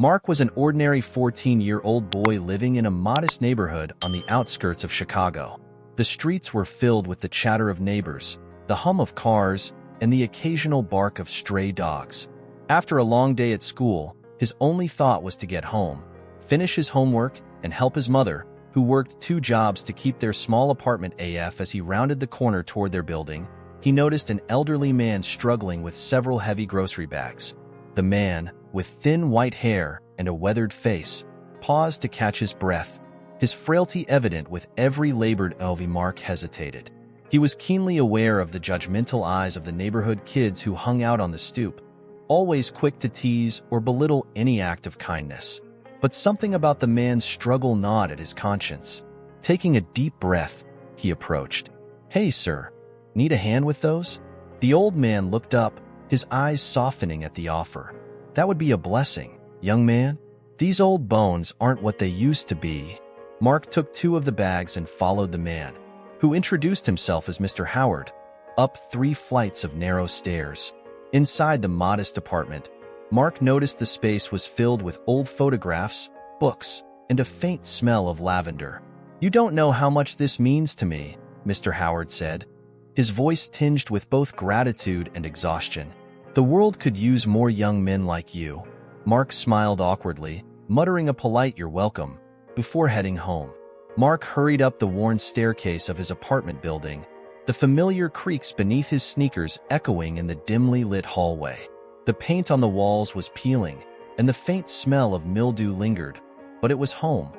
Mark was an ordinary 14-year-old boy living in a modest neighborhood on the outskirts of Chicago. The streets were filled with the chatter of neighbors, the hum of cars, and the occasional bark of stray dogs. After a long day at school, his only thought was to get home, finish his homework, and help his mother, who worked 2 jobs to keep their small apartment AF. As he rounded the corner toward their building, he noticed an elderly man struggling with several heavy grocery bags. The man, with thin white hair and a weathered face, paused to catch his breath, his frailty evident with every labored move. Mark hesitated. He was keenly aware of the judgmental eyes of the neighborhood kids who hung out on the stoop, always quick to tease or belittle any act of kindness. But something about the man's struggle gnawed at his conscience. Taking a deep breath, he approached. "Hey, sir, need a hand with those?" The old man looked up, his eyes softening at the offer. "That would be a blessing, young man. These old bones aren't what they used to be." Mark took 2 of the bags and followed the man, who introduced himself as Mr. Howard, up 3 flights of narrow stairs. Inside the modest apartment, Mark noticed the space was filled with old photographs, books, and a faint smell of lavender. "You don't know how much this means to me," Mr. Howard said, his voice tinged with both gratitude and exhaustion. "The world could use more young men like you." Mark smiled awkwardly, muttering a polite "you're welcome," before heading home. Mark hurried up the worn staircase of his apartment building, the familiar creaks beneath his sneakers echoing in the dimly lit hallway. The paint on the walls was peeling, and the faint smell of mildew lingered, but it was home,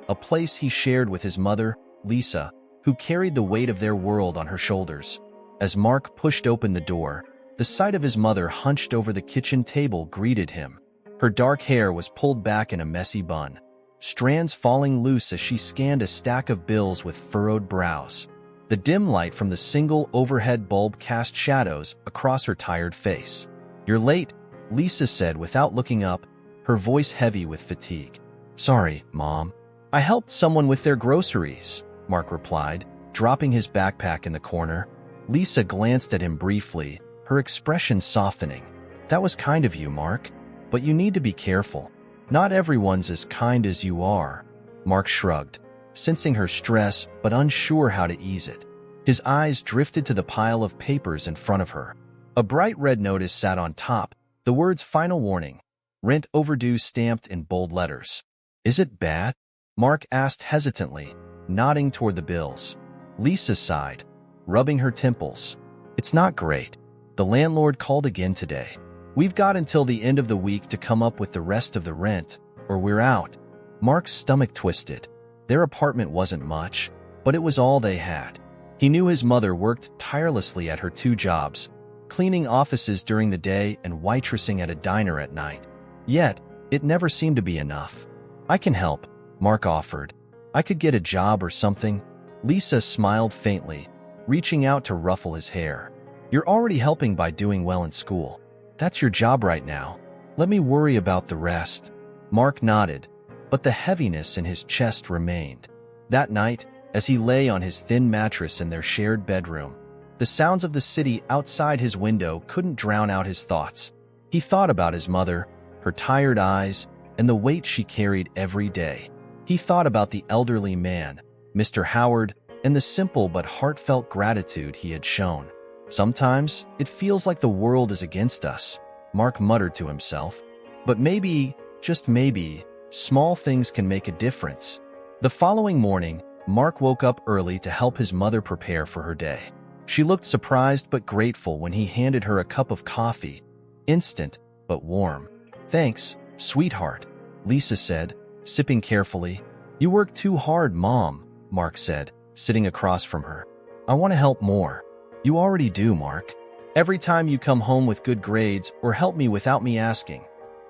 a place he shared with his mother, Lisa, who carried the weight of their world on her shoulders. As Mark pushed open the door, the sight of his mother hunched over the kitchen table greeted him. Her dark hair was pulled back in a messy bun, strands falling loose as she scanned a stack of bills with furrowed brows. The dim light from the single overhead bulb cast shadows across her tired face. "You're late," Lisa said without looking up, her voice heavy with fatigue. "Sorry, Mom. I helped someone with their groceries," Mark replied, dropping his backpack in the corner. Lisa glanced at him briefly, her expression softening. "That was kind of you, Mark. But you need to be careful. Not everyone's as kind as you are." Mark shrugged, sensing her stress but unsure how to ease it. His eyes drifted to the pile of papers in front of her. A bright red notice sat on top, the words "Final Warning, Rent Overdue" stamped in bold letters. "Is it bad?" Mark asked hesitantly, nodding toward the bills. Lisa sighed, rubbing her temples. "It's not great. The landlord called again today. We've got until the end of the week to come up with the rest of the rent, or we're out." Mark's stomach twisted. Their apartment wasn't much, but it was all they had. He knew his mother worked tirelessly at her 2 jobs, cleaning offices during the day and waitressing at a diner at night. Yet, it never seemed to be enough. "I can help," Mark offered. "I could get a job or something." Lisa smiled faintly, reaching out to ruffle his hair. "You're already helping by doing well in school. That's your job right now. Let me worry about the rest." Mark nodded, but the heaviness in his chest remained. That night, as he lay on his thin mattress in their shared bedroom, the sounds of the city outside his window couldn't drown out his thoughts. He thought about his mother, her tired eyes, and the weight she carried every day. He thought about the elderly man, Mr. Howard, and the simple but heartfelt gratitude he had shown. "Sometimes, it feels like the world is against us," Mark muttered to himself. "But maybe, just maybe, small things can make a difference." The following morning, Mark woke up early to help his mother prepare for her day. She looked surprised but grateful when he handed her a cup of coffee, instant but warm. "Thanks, sweetheart," Lisa said, sipping carefully. "You work too hard, Mom," Mark said, sitting across from her. "I want to help more." "You already do, Mark. Every time you come home with good grades or help me without me asking."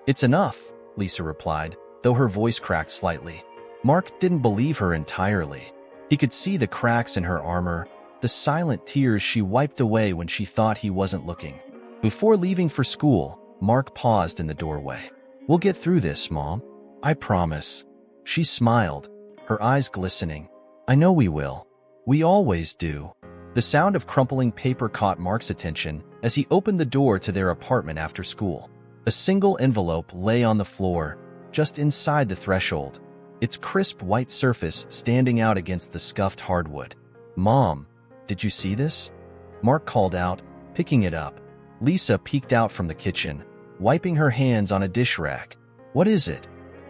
"It's enough," Lisa replied, though her voice cracked slightly. Mark didn't believe her entirely. He could see the cracks in her armor, the silent tears she wiped away when she thought he wasn't looking. Before leaving for school, Mark paused in the doorway. "We'll get through this, Mom. I promise." She smiled, her eyes glistening. "I know we will. We always do." The sound of crumpling paper caught Mark's attention as he opened the door to their apartment after school. A single envelope lay on the floor, just inside the threshold, its crisp white surface standing out against the scuffed hardwood. "Mom, did you see this?" Mark called out, picking it up. Lisa peeked out from the kitchen, wiping her hands on a dish rack. "What is it?"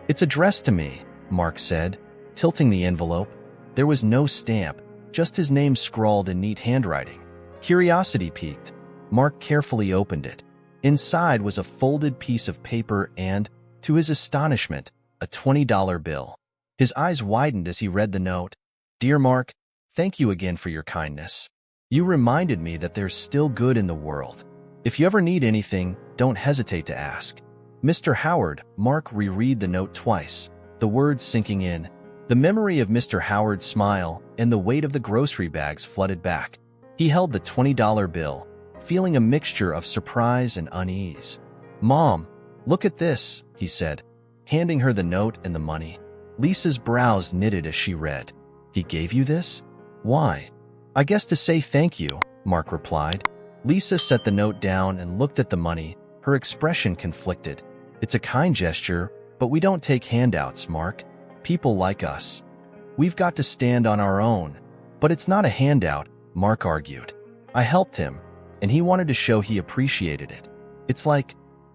"It's addressed to me," Mark said, tilting the envelope. There was no stamp, just his name scrawled in neat handwriting. Curiosity piqued. Mark carefully opened it. Inside was a folded piece of paper and, to his astonishment, a $20 bill. His eyes widened as he read the note. "Dear Mark, thank you again for your kindness. You reminded me that there's still good in the world. If you ever need anything, don't hesitate to ask. Mr. Howard." Mark reread the note twice, the words sinking in. The memory of Mr. Howard's smile and the weight of the grocery bags flooded back. He held the $20 bill, feeling a mixture of surprise and unease. "Mom, look at this," he said, handing her the note and the money. Lisa's brows knitted as she read. "He gave you this? Why?" "I guess to say thank you," Mark replied. Lisa set the note down and looked at the money, her expression conflicted. "It's a kind gesture, but we don't take handouts, Mark. People like us, we've got to stand on our own." "But it's not a handout," Mark argued. "I helped him, and he wanted to show he appreciated it. It's like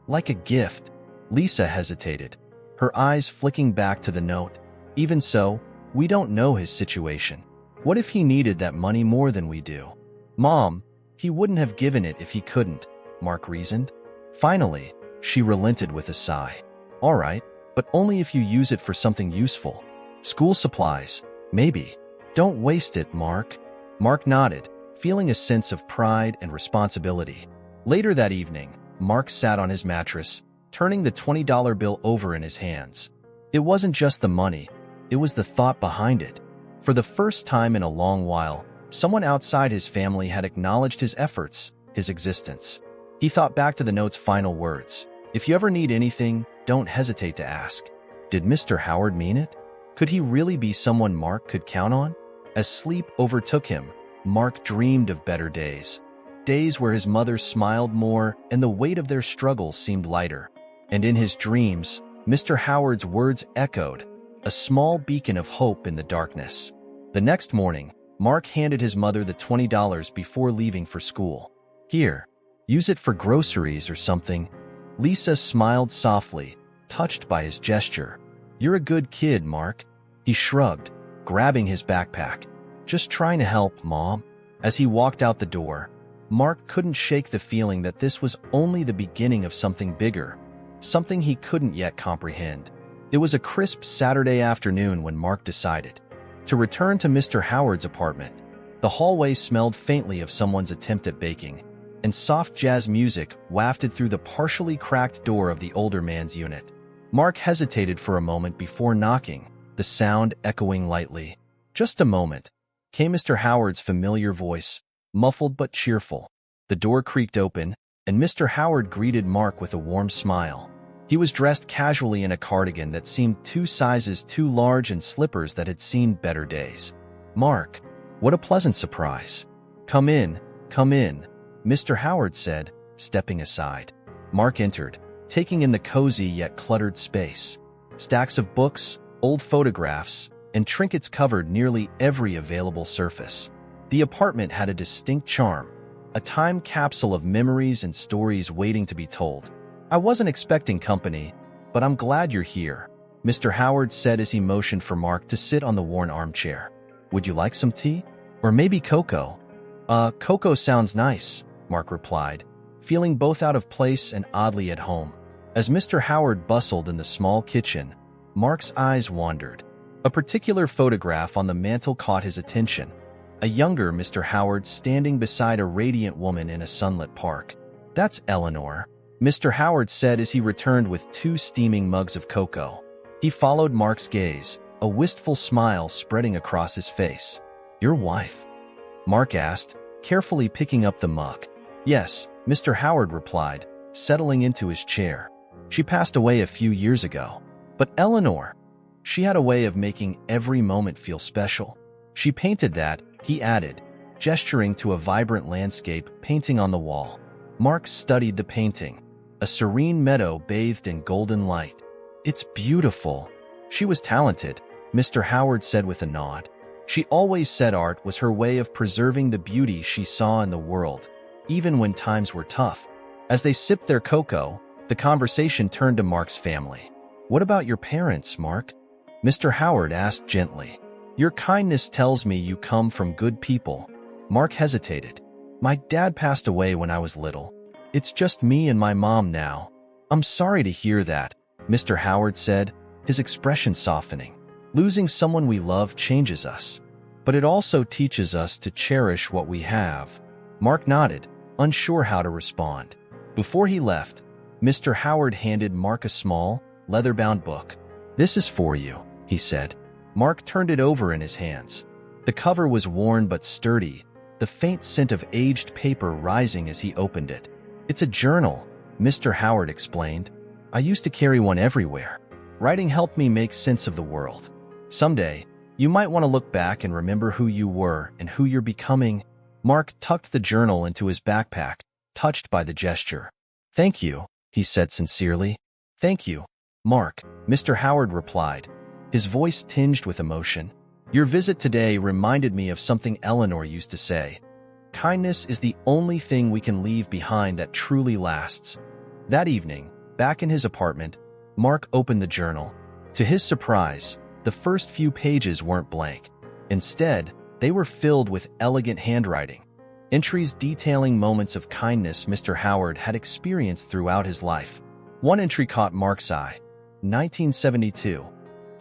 a gift." Lisa hesitated, her eyes flicking back to the note. "Even so, we don't know his situation. What if he needed that money more than we do?" "Mom, he wouldn't have given it if he couldn't," Mark reasoned. Finally, she relented with a sigh. "All right, but only if you use it for something useful. School supplies, maybe." "Don't waste it, Mark." Mark nodded, feeling a sense of pride and responsibility. Later that evening, Mark sat on his mattress, turning the $20 bill over in his hands. It wasn't just the money, it was the thought behind it. For the first time in a long while, someone outside his family had acknowledged his efforts, his existence. He thought back to the note's final words. "If you ever need anything, don't hesitate to ask." Did Mr. Howard mean it? Could he really be someone Mark could count on? As sleep overtook him, Mark dreamed of better days. Days where his mother smiled more and the weight of their struggles seemed lighter. And in his dreams, Mr. Howard's words echoed, a small beacon of hope in the darkness. The next morning, Mark handed his mother the $20 before leaving for school. "Here, use it for groceries or something." Lisa smiled softly, touched by his gesture. "You're a good kid, Mark." He shrugged, grabbing his backpack. "Just trying to help, Mom." As he walked out the door, Mark couldn't shake the feeling that this was only the beginning of something bigger, something he couldn't yet comprehend. It was a crisp Saturday afternoon when Mark decided to return to Mr. Howard's apartment. The hallway smelled faintly of someone's attempt at baking, and soft jazz music wafted through the partially cracked door of the older man's unit. Mark hesitated for a moment before knocking, the sound echoing lightly. "Just a moment," came Mr. Howard's familiar voice, muffled but cheerful. The door creaked open, and Mr. Howard greeted Mark with a warm smile. He was dressed casually in a cardigan that seemed 2 sizes too large and slippers that had seen better days. "Mark, what a pleasant surprise." Come in," Mr. Howard said, stepping aside. Mark entered, taking in the cozy yet cluttered space. Stacks of books, old photographs, and trinkets covered nearly every available surface. The apartment had a distinct charm, a time capsule of memories and stories waiting to be told. "I wasn't expecting company, but I'm glad you're here," Mr. Howard said as he motioned for Mark to sit on the worn armchair. "Would you like some tea? Or maybe cocoa?" Cocoa sounds nice," Mark replied, feeling both out of place and oddly at home. As Mr. Howard bustled in the small kitchen, Mark's eyes wandered. A particular photograph on the mantel caught his attention, a younger Mr. Howard standing beside a radiant woman in a sunlit park. "That's Eleanor," Mr. Howard said as he returned with 2 steaming mugs of cocoa. He followed Mark's gaze, a wistful smile spreading across his face. "Your wife?" Mark asked, carefully picking up the mug. "Yes," Mr. Howard replied, settling into his chair. "She passed away a few years ago. But Eleanor, she had a way of making every moment feel special. She painted that," he added, gesturing to a vibrant landscape painting on the wall. Mark studied the painting, a serene meadow bathed in golden light. It's beautiful. She was talented, Mr. Howard said with a nod. She always said art was her way of preserving the beauty she saw in the world, even when times were tough. As they sipped their cocoa, the conversation turned to Mark's family. What about your parents, Mark? Mr. Howard asked gently. Your kindness tells me you come from good people. Mark hesitated. My dad passed away when I was little. It's just me and my mom now. I'm sorry to hear that, Mr. Howard said, his expression softening. Losing someone we love changes us, but it also teaches us to cherish what we have. Mark nodded, unsure how to respond. Before he left, Mr. Howard handed Mark a small, leather-bound book. This is for you, he said. Mark turned it over in his hands. The cover was worn but sturdy, the faint scent of aged paper rising as he opened it. It's a journal, Mr. Howard explained. I used to carry one everywhere. Writing helped me make sense of the world. Someday, you might want to look back and remember who you were and who you're becoming. Mark tucked the journal into his backpack, touched by the gesture. Thank you, he said sincerely. Thank you, Mark, Mr. Howard replied, his voice tinged with emotion. Your visit today reminded me of something Eleanor used to say. Kindness is the only thing we can leave behind that truly lasts. That evening, back in his apartment, Mark opened the journal. To his surprise, the first few pages weren't blank. Instead, they were filled with elegant handwriting, entries detailing moments of kindness Mr. Howard had experienced throughout his life. One entry caught Mark's eye. 1972.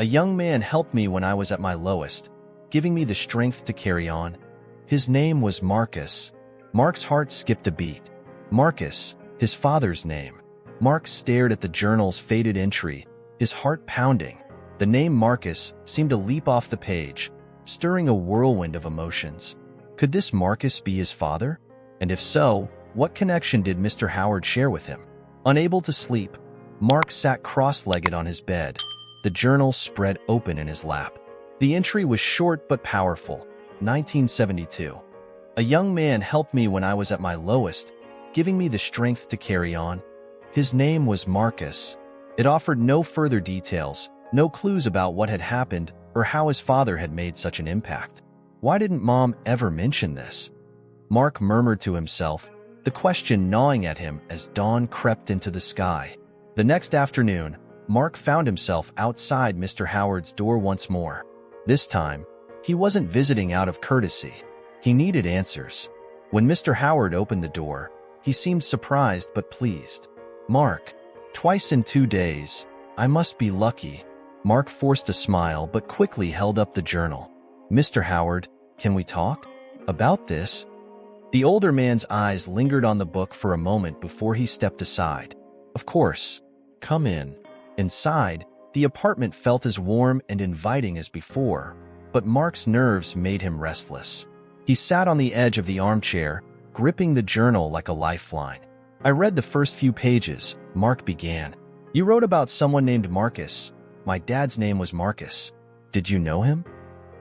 A young man helped me when I was at my lowest, giving me the strength to carry on. His name was Marcus. Mark's heart skipped a beat. Marcus, his father's name. Mark stared at the journal's faded entry, his heart pounding. The name Marcus seemed to leap off the page, stirring a whirlwind of emotions. Could this Marcus be his father? And if so, what connection did Mr. Howard share with him? Unable to sleep, Mark sat cross-legged on his bed, the journal spread open in his lap. The entry was short but powerful. 1972. A young man helped me when I was at my lowest, giving me the strength to carry on. His name was Marcus. It offered no further details, no clues about what had happened or how his father had made such an impact. Why didn't Mom ever mention this? Mark murmured to himself, the question gnawing at him as dawn crept into the sky. The next afternoon, Mark found himself outside Mr. Howard's door once more. This time, he wasn't visiting out of courtesy. He needed answers. When Mr. Howard opened the door, he seemed surprised but pleased. Mark, twice in 2 days. I must be lucky. Mark forced a smile but quickly held up the journal. Mr. Howard, can we talk? About this? The older man's eyes lingered on the book for a moment before he stepped aside. Of course. Come in. Inside, the apartment felt as warm and inviting as before, but Mark's nerves made him restless. He sat on the edge of the armchair, gripping the journal like a lifeline. I read the first few pages, Mark began. You wrote about someone named Marcus. My dad's name was Marcus. Did you know him?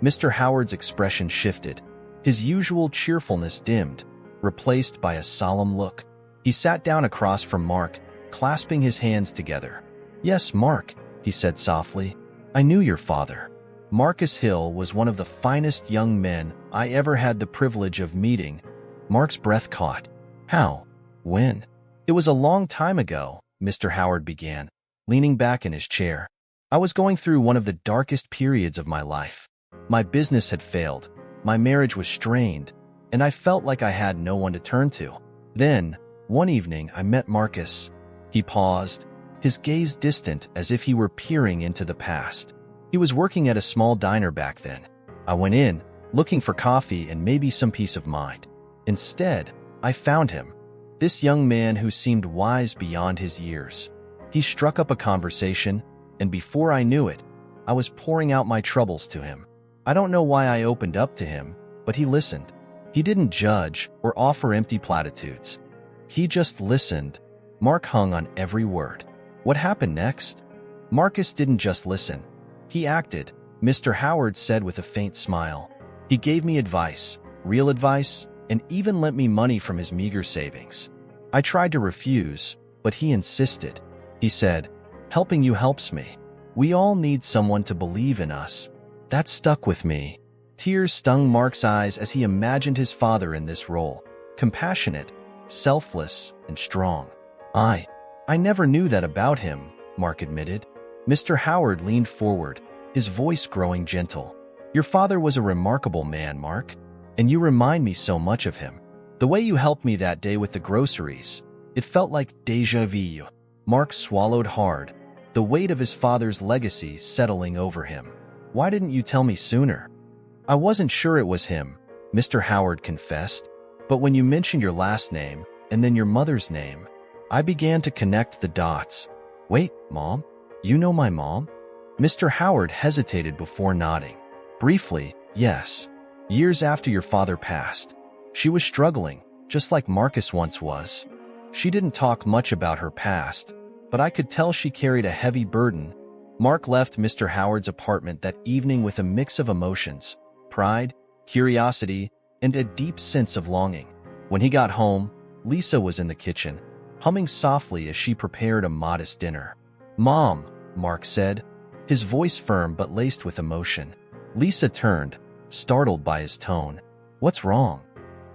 Mr. Howard's expression shifted. His usual cheerfulness dimmed, replaced by a solemn look. He sat down across from Mark, clasping his hands together. Yes, Mark, he said softly. I knew your father. Marcus Hill was one of the finest young men I ever had the privilege of meeting. Mark's breath caught. How? When? It was a long time ago, Mr. Howard began, leaning back in his chair. I was going through one of the darkest periods of my life. My business had failed, my marriage was strained, and I felt like I had no one to turn to. Then, one evening, I met Marcus. He paused, his gaze distant as if he were peering into the past. He was working at a small diner back then. I went in, looking for coffee and maybe some peace of mind. Instead, I found him, this young man who seemed wise beyond his years. He struck up a conversation, and before I knew it, I was pouring out my troubles to him. I don't know why I opened up to him, but he listened. He didn't judge or offer empty platitudes. He just listened. Mark hung on every word. What happened next? Marcus didn't just listen. He acted, Mr. Howard said with a faint smile. He gave me advice, real advice, and even lent me money from his meager savings. I tried to refuse, but he insisted. He said, Helping you helps me. We all need someone to believe in us. That stuck with me. Tears stung Mark's eyes as he imagined his father in this role. Compassionate, selfless, and strong. I never knew that about him, Mark admitted. Mr. Howard leaned forward, his voice growing gentle. Your father was a remarkable man, Mark, and you remind me so much of him. The way you helped me that day with the groceries, it felt like déjà vu. Mark swallowed hard, the weight of his father's legacy settling over him. Why didn't you tell me sooner? I wasn't sure it was him, Mr. Howard confessed, but when you mentioned your last name and then your mother's name, I began to connect the dots. Wait, Mom? You know my mom? Mr. Howard hesitated before nodding. Briefly, yes. Years after your father passed. She was struggling, just like Marcus once was. She didn't talk much about her past, but I could tell she carried a heavy burden. Mark left Mr. Howard's apartment that evening with a mix of emotions, pride, curiosity, and a deep sense of longing. When he got home, Lisa was in the kitchen, humming softly as she prepared a modest dinner. Mom, Mark said, his voice firm but laced with emotion. Lisa turned, startled by his tone. What's wrong?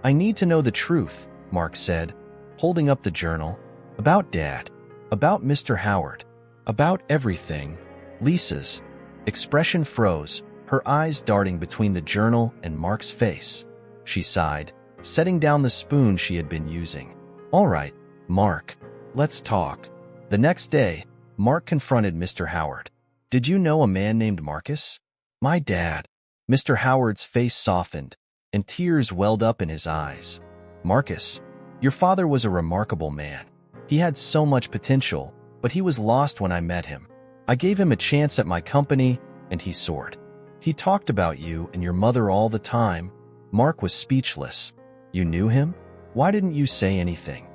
I need to know the truth, Mark said, holding up the journal. About Dad. About Mr. Howard. About everything. Lisa's expression froze, her eyes darting between the journal and Mark's face. She sighed, setting down the spoon she had been using. All right, Mark, let's talk. The next day, Mark confronted Mr. Howard. Did you know a man named Marcus? My dad. Mr. Howard's face softened, and tears welled up in his eyes. Marcus, your father was a remarkable man. He had so much potential, but he was lost when I met him. I gave him a chance at my company, and he soared. He talked about you and your mother all the time. Mark was speechless. You knew him? Why didn't you say anything?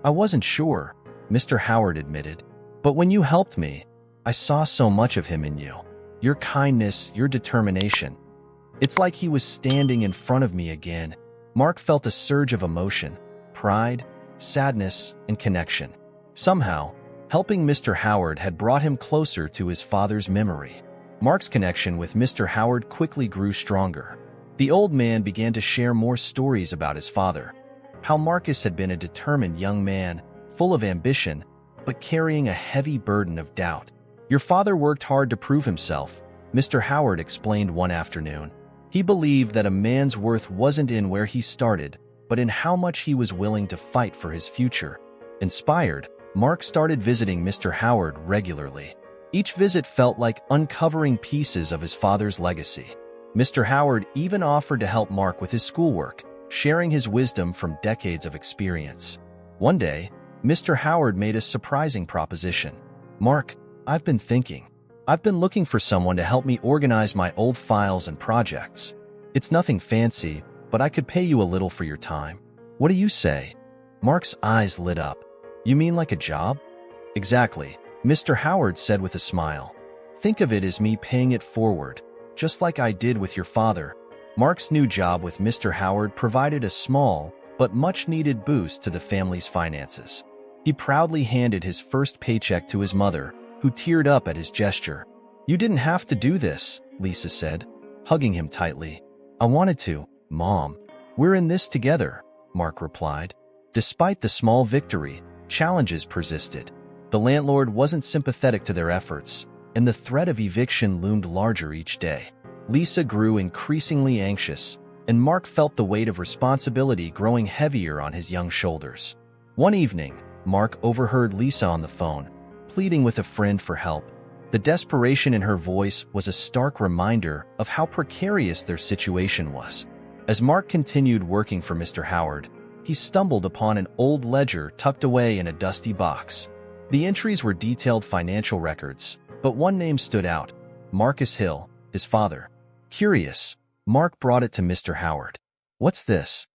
I wasn't sure, Mr. Howard admitted. But when you helped me, I saw so much of him in you. Your kindness, your determination. It's like he was standing in front of me again. Mark felt a surge of emotion, pride, sadness, and connection. Somehow, helping Mr. Howard had brought him closer to his father's memory. Mark's connection with Mr. Howard quickly grew stronger. The old man began to share more stories about his father, how Marcus had been a determined young man, full of ambition, but carrying a heavy burden of doubt. Your father worked hard to prove himself, Mr. Howard explained one afternoon. He believed that a man's worth wasn't in where he started, but in how much he was willing to fight for his future. Inspired, Mark started visiting Mr. Howard regularly. Each visit felt like uncovering pieces of his father's legacy. Mr. Howard even offered to help Mark with his schoolwork, sharing his wisdom from decades of experience. One day, Mr. Howard made a surprising proposition. Mark, I've been thinking. I've been looking for someone to help me organize my old files and projects. It's nothing fancy, but I could pay you a little for your time. What do you say? Mark's eyes lit up. You mean like a job? Exactly, Mr. Howard said with a smile. Think of it as me paying it forward, just like I did with your father. Mark's new job with Mr. Howard provided a small, but much-needed boost to the family's finances. He proudly handed his first paycheck to his mother, who teared up at his gesture. You didn't have to do this, Lisa said, hugging him tightly. I wanted to, Mom. We're in this together, Mark replied. Despite the small victory, challenges persisted. The landlord wasn't sympathetic to their efforts, and the threat of eviction loomed larger each day. Lisa grew increasingly anxious, and Mark felt the weight of responsibility growing heavier on his young shoulders. One evening, Mark overheard Lisa on the phone, pleading with a friend for help. The desperation in her voice was a stark reminder of how precarious their situation was. As Mark continued working for Mr. Howard, he stumbled upon an old ledger tucked away in a dusty box. The entries were detailed financial records, but one name stood out, Marcus Hill, his father. Curious, Mark brought it to Mr. Howard. What's this?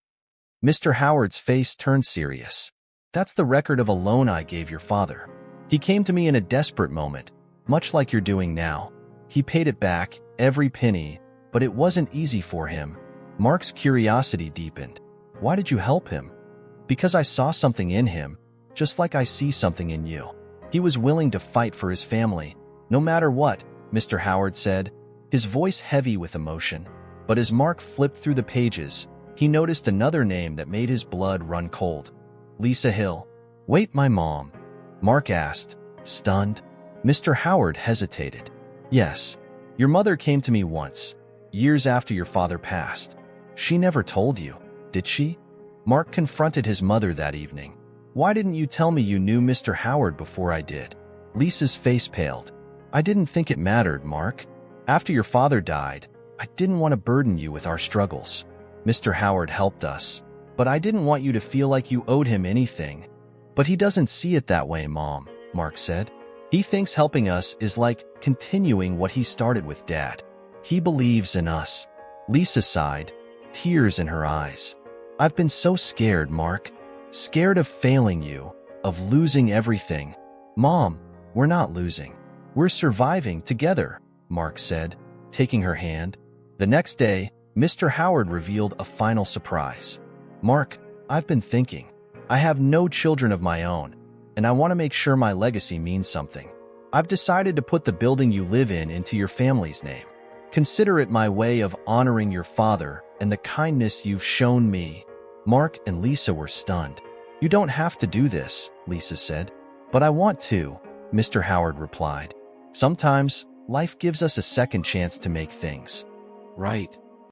Mr. Howard's face turned serious. That's the record of a loan I gave your father. He came to me in a desperate moment, much like you're doing now. He paid it back, every penny, but it wasn't easy for him. Mark's curiosity deepened. Why did you help him? Because I saw something in him, just like I see something in you. He was willing to fight for his family, no matter what, Mr. Howard said, his voice heavy with emotion. But as Mark flipped through the pages, he noticed another name that made his blood run cold. Lisa Hill. Wait, my mom? Mark asked, stunned. Mr. Howard hesitated. Yes, your mother came to me once, years after your father passed. She never told you, did she? Mark confronted his mother that evening. Why didn't you tell me you knew Mr. Howard before I did? Lisa's face paled. I didn't think it mattered, Mark. After your father died, I didn't want to burden you with our struggles. Mr. Howard helped us, but I didn't want you to feel like you owed him anything. But he doesn't see it that way, Mom, Mark said. He thinks helping us is like continuing what he started with Dad. He believes in us. Lisa sighed, tears in her eyes. I've been so scared, Mark. Scared of failing you, of losing everything. Mom, we're not losing. We're surviving together, Mark said, taking her hand. The next day, Mr. Howard revealed a final surprise. Mark, I've been thinking. I have no children of my own, and I want to make sure my legacy means something. I've decided to put the building you live in into your family's name. Consider it my way of honoring your father and the kindness you've shown me. Mark and Lisa were stunned. You don't have to do this, Lisa said. But I want to, Mr. Howard replied. Sometimes, life gives us a second chance to make things right.